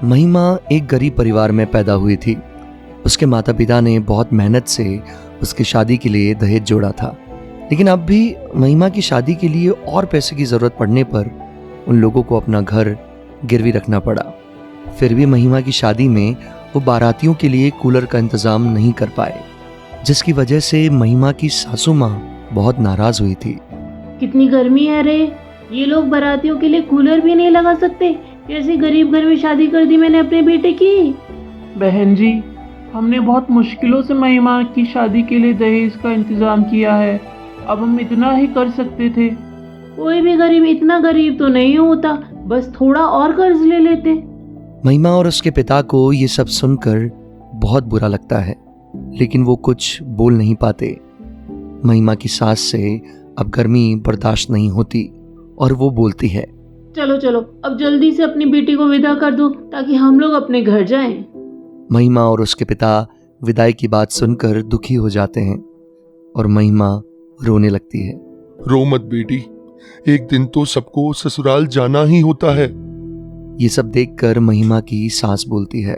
महिमा एक गरीब परिवार में पैदा हुई थी। उसके माता पिता ने बहुत मेहनत से उसकी शादी के लिए दहेज जोड़ा था, लेकिन अब भी महिमा की शादी के लिए और पैसे की जरूरत पड़ने पर उन लोगों को अपना घर गिरवी रखना पड़ा। फिर भी महिमा की शादी में वो बारातियों के लिए कूलर का इंतजाम नहीं कर पाए, जिसकी वजह से महिमा की सासू माँ बहुत नाराज हुई थी। कितनी गर्मी है रे, ये लोग बारातियों के लिए कूलर भी नहीं लगा सकते। कैसी गरीब घर में शादी कर दी मैंने अपने बेटे की। बहन जी, हमने बहुत मुश्किलों से महिमा की शादी के लिए दहेज का इंतजाम किया है। अब हम इतना ही कर सकते थे। कोई भी गरीब इतना गरीब तो नहीं होता, बस थोड़ा और कर्ज ले लेते। महिमा और उसके पिता को ये सब सुनकर बहुत बुरा लगता है, लेकिन वो कुछ बोल नहीं पाते। महिमा की सास से अब गर्मी बर्दाश्त नहीं होती और वो बोलती है, चलो चलो अब जल्दी से अपनी बेटी को विदा कर दो ताकि हम लोग अपने घर जाएं। महिमा और उसके पिता विदाई की बात सुनकर दुखी हो जाते हैं और महिमा रोने लगती है। रो मत बेटी, एक दिन तो सबको ससुराल जाना ही होता है। ये सब देखकर महिमा की सास बोलती है,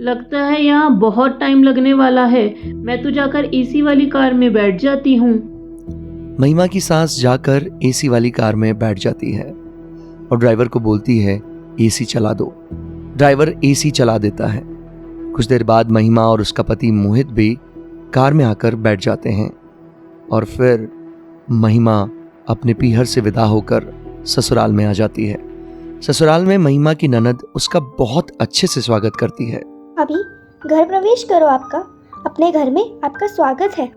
लगता है यहाँ बहुत टाइम लगने वाला है। मैं तो जाकर एसी वाली कार में बैठ जाती हूँ। महिमा की सास जाकर एसी वाली कार में बैठ जाती है और ड्राइवर को बोलती है, एसी चला दो। ड्राइवर एसी चला देता है। कुछ देर बाद महिमा और उसका पति मोहित भी कार में आकर बैठ जाते हैं और फिर महिमा अपने पीहर से विदा होकर ससुराल में आ जाती है। ससुराल में महिमा की ननद उसका बहुत अच्छे से स्वागत करती है। अभी घर प्रवेश करो, आपका अपने घर में आपका स्वागत है।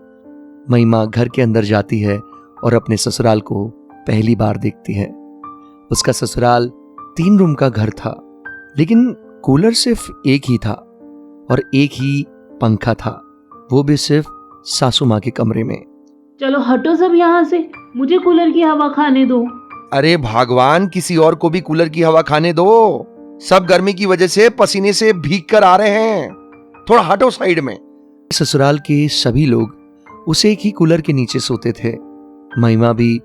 महिमा घर के अंदर जाती है और अपने ससुराल को पहली बार देखती है। उसका ससुराल 3 रूम का घर था, लेकिन कूलर सिर्फ एक ही था और एक ही पंखा था, वो भी सिर्फ सासू माँ के कमरे में। चलो हटो सब यहाँ से, मुझे कूलर की हवा खाने दो। अरे भगवान, किसी और को भी कूलर की हवा खाने दो। सब गर्मी की वजह से पसीने से भीग कर आ रहे हैं। थोड़ा हटो साइड में। ससुराल के सभी लोग उस एक ही कूलर के नीचे सोते थे। महिमा भी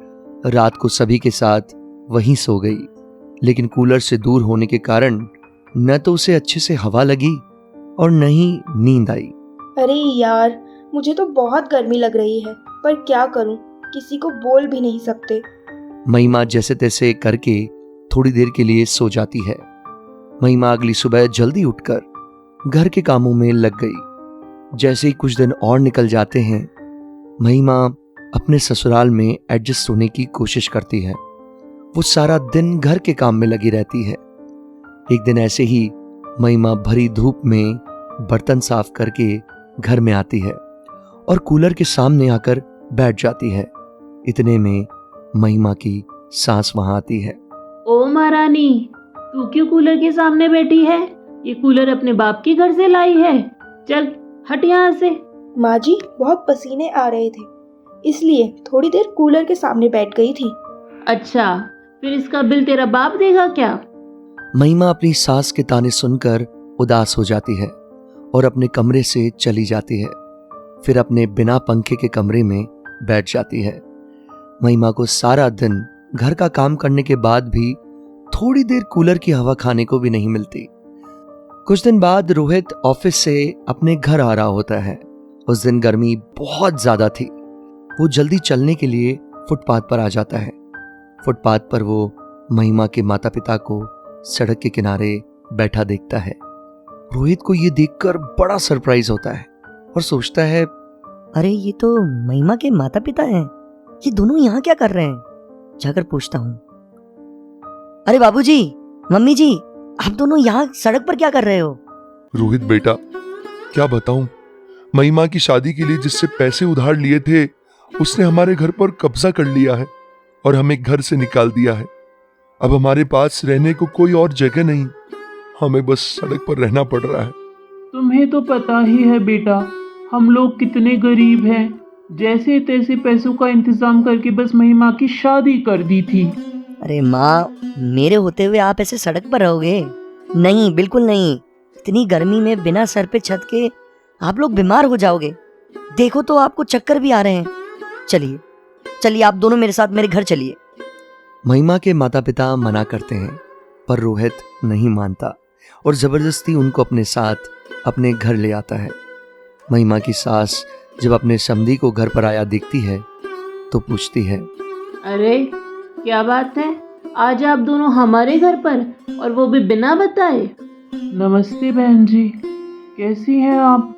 रात को सभी के साथ वहीं सो गई, लेकिन कूलर से दूर होने के कारण न तो उसे अच्छे से हवा लगी और न ही नींद आई। अरे यार, मुझे तो बहुत गर्मी लग रही है, पर क्या करूं, किसी को बोल भी नहीं सकते। महिमा जैसे तैसे करके थोड़ी देर के लिए सो जाती है। महिमा अगली सुबह जल्दी उठकर घर के कामों में लग गई। जैसे ही कुछ दिन और निकल जाते हैं, महिमा अपने ससुराल में एडजस्ट होने की कोशिश करती है। वो सारा दिन घर के काम में लगी रहती है। एक दिन ऐसे ही महिमा भरी धूप में बर्तन साफ करके घर में आती है और कूलर के सामने आकर बैठ जाती है। इतने में महिमा की सास वहां आती है। ओ महारानी, तू क्यों कूलर के सामने बैठी है? ये कूलर अपने बाप के घर से लाई है। चल हट यहाँ से। माँ जी, बहुत पसीने आ रहे थे, इसलिए थोड़ी देर कूलर के सामने बैठ गई थी। अच्छा, फिर इसका बिल तेरा बाप देगा क्या? महिमा अपनी सास के ताने सुनकर उदास हो जाती है और अपने कमरे से चली जाती है। फिर अपने बिना पंखे के कमरे में बैठ जाती है। महिमा को सारा दिन घर का काम करने के बाद भी थोड़ी देर कूलर की हवा खाने को भी नहीं मिलती। कुछ दिन बाद रोहित ऑफिस से अपने घर आ रहा होता है। उस दिन गर्मी बहुत ज्यादा थी। वो जल्दी चलने के लिए फुटपाथ पर आ जाता है। फुटपाथ पर वो महिमा के माता पिता को सड़क के किनारे बैठा देखता है। रोहित को ये देखकर बड़ा सरप्राइज होता है और सोचता है, अरे ये तो महिमा के माता पिता हैं। ये दोनों यहाँ क्या कर रहे हैं? जाकर पूछता हूँ। अरे बाबूजी, मम्मी जी, आप दोनों यहाँ सड़क पर क्या कर रहे हो? रोहित बेटा, क्या बताऊं, महिमा की शादी के लिए जिससे पैसे उधार लिए थे, उसने हमारे घर पर कब्जा कर लिया है और हमें घर से निकाल दिया है। अब हमारे पास रहने को कोई और जगह नहीं, हमें बस सड़क पर रहना पड़ रहा है। तुम्हें तो पता ही है बेटा, हम लोग कितने गरीब हैं। जैसे तैसे पैसों का इंतजाम करके बस महिमा की शादी कर दी थी। अरे माँ, मेरे होते हुए आप ऐसे सड़क पर रहोगे? नहीं, बिल्कुल नहीं। इतनी गर्मी में बिना सर पे छत के आप लोग बीमार हो जाओगे। देखो तो आपको चक्कर भी आ रहे हैं। चलिए चलिए, आप दोनों मेरे साथ मेरे घर चलिए। महिमा के माता पिता मना करते हैं, पर रोहित नहीं मानता। और जबरदस्ती उनको अपने साथ अपने घर ले आता है। महिमा की सास जब अपने समधी को घर पर आया देखती है तो पूछती है, अरे क्या बात है, आज आप दोनों हमारे घर पर, और वो भी बिना बताए। नमस्ते बहन जी, कैसी हैं आप?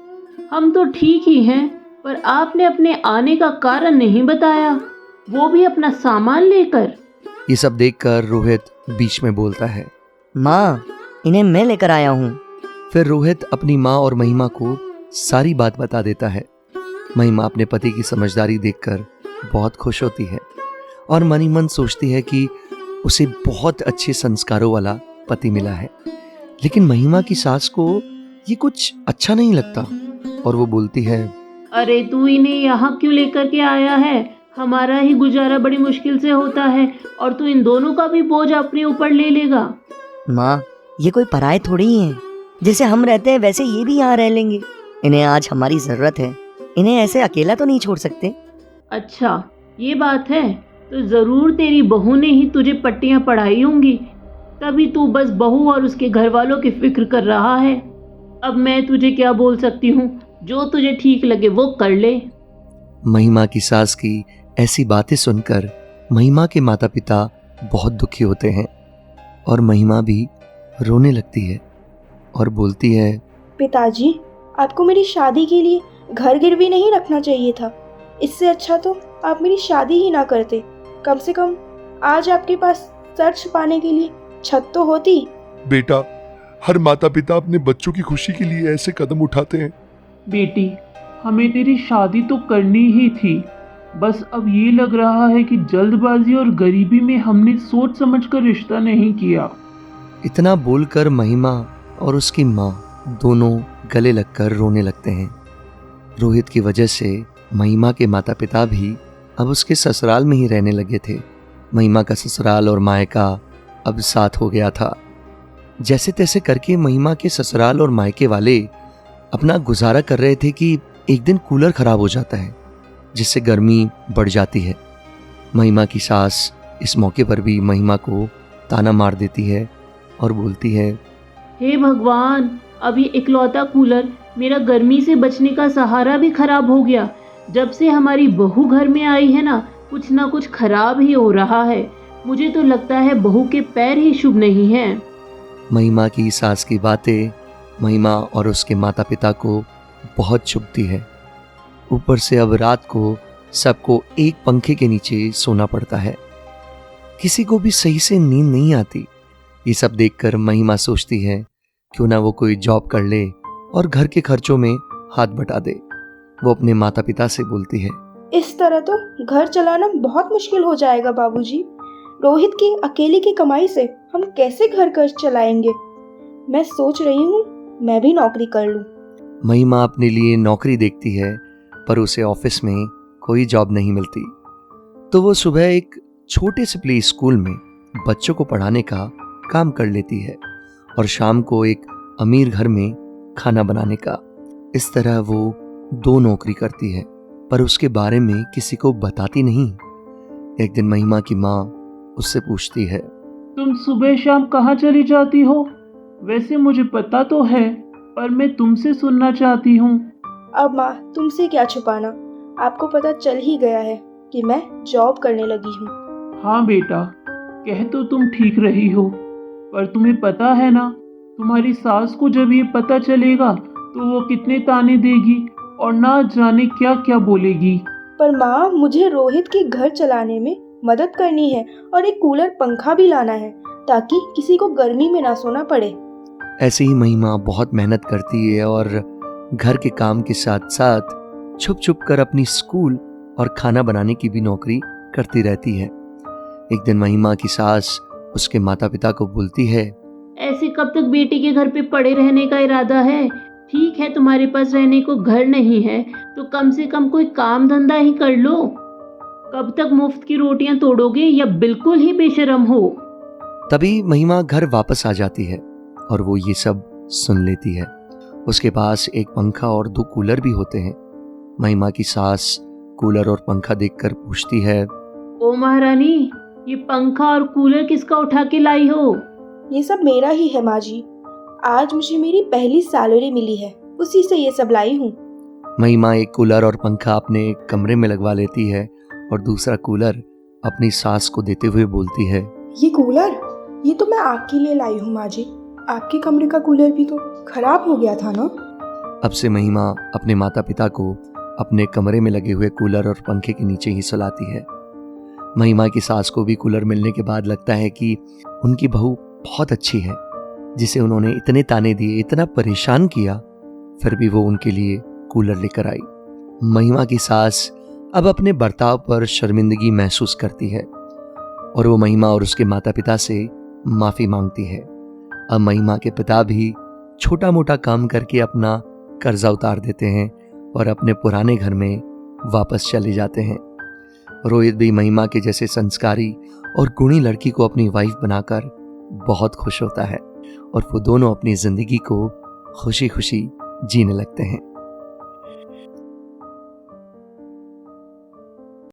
हम तो ठीक ही हैं, पर आपने अपने आने का कारण नहीं बताया, वो भी अपना सामान लेकर। ये सब देखकर रोहित बीच में बोलता है, माँ, इन्हें मैं लेकर आया हूँ। फिर रोहित अपनी माँ और महिमा को सारी बात बता देता है। महिमा अपने पति की समझदारी देखकर बहुत खुश होती है और मन ही मन सोचती है कि उसे बहुत अच्छे संस्कारों वाला पति मिला है। लेकिन महिमा की सास को ये कुछ अच्छा नहीं लगता और वो बोलती है, अरे तू इन्हें यहाँ क्यों लेकर के आया है? हमारा ही गुजारा बड़ी मुश्किल से होता है और तू इन दोनों का भी बोझ अपने ऊपर ले लेगा। माँ, ये कोई पराये थोड़ी ही हैं। जैसे हम रहते हैं वैसे ये भी यहाँ रह लेंगे। इन्हें आज हमारी जरूरत है, इन्हें ऐसे अकेला तो नहीं छोड़ सकते। अच्छा ये बात है, तो जरूर तेरी बहू ने ही तुझे पट्टियां पढ़ाई होंगी, तभी तू बस बहू और उसके घर वालों की फिक्र कर रहा है। अब मैं तुझे क्या बोल सकती हूँ, जो तुझे ठीक लगे वो कर ले। महिमा की सास की ऐसी बातें सुनकर महिमा के माता पिता बहुत दुखी होते हैं और महिमा भी रोने लगती है और बोलती है, पिताजी, आपको मेरी शादी के लिए घर गिरवी नहीं रखना चाहिए था। इससे अच्छा तो आप मेरी शादी ही ना करते। कम से कम आज आपके पास सर छुपाने के लिए छत तो होती। बेटा, हर माता पिता अपने बच्चों की खुशी के लिए ऐसे कदम उठाते हैं। बेटी, हमें तेरी शादी तो करनी ही थी, बस अब ये लग रहा है कि जल्दबाजी और गरीबी में हमने सोच समझकर रिश्ता नहीं किया। इतना बोलकर महिमा और उसकी माँ दोनों गले लगकर रोने लगते हैं। रोहित की वजह से महिमा के माता पिता भी अब उसके ससुराल में ही रहने लगे थे। महिमा का ससुराल और मायका अब साथ हो गया था। जैसे तैसे करके महिमा के ससुराल और मायके वाले अपना गुजारा कर रहे थे कि एक दिन कूलर खराब हो जाता है, जिससे गर्मी बढ़ जाती है। महिमा की सास इस मौके पर भी महिमा को ताना मार देती है और बोलती है, हे भगवान, अब ये इकलौता कूलर मेरा गर्मी से बचने का सहारा भी खराब हो गया। जब से हमारी बहू घर में आई है ना कुछ खराब ही हो रहा है। मुझे तो लगता है बहू के पैर ही शुभ नहीं हैं। महिमा की सास की बातें महिमा और उसके माता पिता को बहुत चुभती है। ऊपर से अब रात को सबको एक पंखे के नीचे सोना पड़ता है। किसी को भी सही से नींद नहीं आती। ये सब देखकर महिमा सोचती है क्यों ना वो कोई जॉब कर ले और घर के खर्चों में हाथ बटा दे। वो अपने माता पिता से बोलती है, इस तरह तो घर चलाना बहुत मुश्किल हो जाएगा बाबूजी। रोहित की अकेले की कमाई से हम कैसे घर खर्च चलाएंगे? मैं सोच रही हूँ मैं भी नौकरी कर लूँ। महिमा अपने लिए नौकरी देखती है पर उसे ऑफिस में कोई जॉब नहीं मिलती। तो वो सुबह एक छोटे से प्ले स्कूल में बच्चों को पढ़ाने का काम कर लेती है और शाम को एक अमीर घर में खाना बनाने का। इस तरह वो 2 नौकरी करती है पर उसके बारे में किसी को बताती नहीं। एक दिन महिमा की माँ उससे पूछती है, तुम सुबह शाम कहाँ चली जाती हो? वैसे मुझे पता तो है, पर मैं तुमसे सुनना चाहती हूँ। अब माँ, तुमसे क्या छुपाना, आपको पता चल ही गया है कि मैं जॉब करने लगी हूँ। हाँ बेटा, कह तो तुम ठीक रही हो, पर तुम्हें पता है ना, तुम्हारी सास को जब ये पता चलेगा तो वो कितने ताने देगी और ना जाने क्या क्या बोलेगी। पर माँ, मुझे रोहित के घर चलाने में मदद करनी है और एक कूलर पंखा भी लाना है ताकि किसी को गर्मी में ना सोना पड़े। ऐसे ही महिमा बहुत मेहनत करती है और घर के काम के साथ साथ छुप छुप कर अपनी स्कूल और खाना बनाने की भी नौकरी करती रहती है। एक दिन महिमा की सास उसके माता पिता को बोलती है, ऐसे कब तक बेटी के घर पे पड़े रहने का इरादा है? ठीक है, तुम्हारे पास रहने को घर नहीं है तो कम से कम कोई काम धंधा ही कर लो। कब तक मुफ्त की रोटियां तोड़ोगे या बिल्कुल ही बेशरम हो? तभी महिमा घर वापस आ जाती है और वो ये सब सुन लेती है। उसके पास एक पंखा और 2 कूलर भी होते हैं। महिमा की सास कूलर और पंखा देखकर पूछती है, ओ महारानी, ये पंखा और कूलर किसका उठा के लाई हो? ये सब मेरा ही है माँ जी। आज मुझे मेरी पहली सैलरी मिली है, उसी से ये सब लाई हूँ। महिमा एक कूलर और पंखा अपने कमरे में लगवा लेती है और दूसरा कूलर अपनी सास को देते हुए बोलती है, ये कूलर, ये तो मैं आपके लिए लाई हूँ माँ जी। आपके कमरे का कूलर भी तो खराब हो गया था ना। अब से महिमा अपने माता पिता को अपने कमरे में लगे हुए कूलर और पंखे के नीचे ही सुलाती है। महिमा की सास को भी कूलर मिलने के बाद लगता है कि उनकी बहू बहुत अच्छी है, जिसे उन्होंने इतने ताने दिए, इतना परेशान किया, फिर भी वो उनके लिए कूलर लेकर आई। महिमा की सास अब अपने बर्ताव पर शर्मिंदगी महसूस करती है और वो महिमा और उसके माता पिता से माफी मांगती है। अब महिमा के पिता भी छोटा मोटा काम करके अपना कर्जा उतार देते हैं और अपने पुराने घर में वापस चले जाते हैं। रोहित भी महिमा के जैसे संस्कारी और गुणी लड़की को अपनी वाइफ बनाकर बहुत खुश होता है और वो दोनों अपनी जिंदगी को खुशी खुशी जीने लगते हैं।